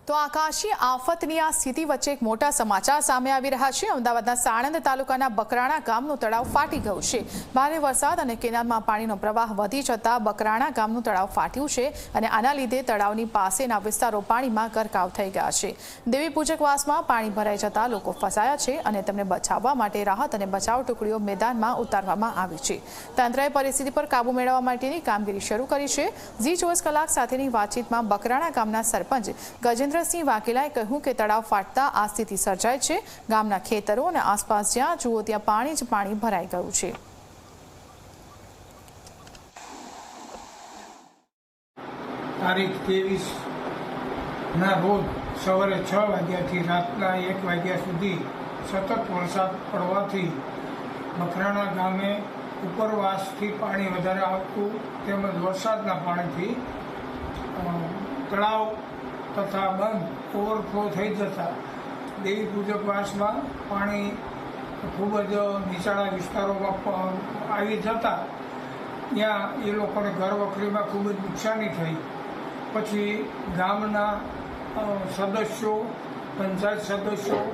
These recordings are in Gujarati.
તો આકાશી આફતની આ સ્થિતિ વચ્ચે એક મોટા સમાચાર સામે આવી રહ્યા છે। અમદાવાદના સાણંદ તાલુકાના બકરાણા ગામનું તળાવ ફાટી ગયું છે। ભારે વરસાદ અને કેનાલમાં પાણીનો પ્રવાહ વધી જતા બકરાણા ગામનું તળાવ ફાટ્યું છે અને આના લીધે તળાવની પાસેના વિસ્તારો પાણીમાં ગરકાવ થઈ ગયા છે। દેવી પૂજકવાસમાં પાણી ભરાઈ જતા લોકો ફસાયા છે અને તેમને બચાવવા માટે રાહત અને બચાવ ટુકડીઓ મેદાનમાં ઉતારવામાં આવી છે। તંત્રએ પરિસ્થિતિ પર કાબુ મેળવવા માટેની કામગીરી શરૂ કરી છે। ઝી 24 કલાક સાથેની વાતચીતમાં બકરાણા ગામના સરપંચ ગજેન્દ્રસિંહ વાઘેલાએ કહ્યું કે તળાવ ફાટતા આ સ્થિતિ સર્જાય છે। ગામના ખેતરો અને આસપાસ જ્યાં જુઓ ત્યાં પાણી જ પાણી ભરાઈ ગયું છે। તારીખ 23 ના રોજ સવારે 6 વાગ્યાથી રાતના 1 વાગ્યા સુધી સતત વરસાદ પડવાથી બકરાણા ગામે ઉપરવાસથી પાણી વધારે આવતું તેમજ વરસાદના પાણીથી તળાવ તથા બંધ ઓવરફ્લો થઈ જતા દેવી પૂજકવાસમાં પાણી ખૂબ જ નીચાણા વિસ્તારોમાં આવી જતા ત્યાં એ લોકોને ઘર વખરીમાં ખૂબ જ નુકસાની થઈ। પછી ગામના સદસ્યો, પંચાયત સદસ્યો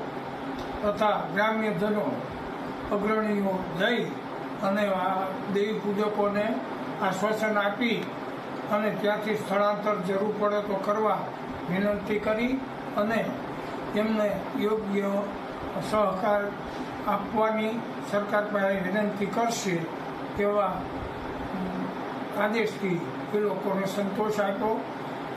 તથા ગ્રામ્યજનો અગ્રણીઓ જઈ અને દેવી પૂજકોને આશ્વાસન આપી અને ત્યાંથી સ્થળાંતર જરૂર પડે તો કરવા વિનંતી કરી અને એમને યોગ્ય સહકાર આપવાની સરકાર પાસે વિનંતી કરશે તેવા આદેશથી એ લોકોને સંતોષ આપ્યો।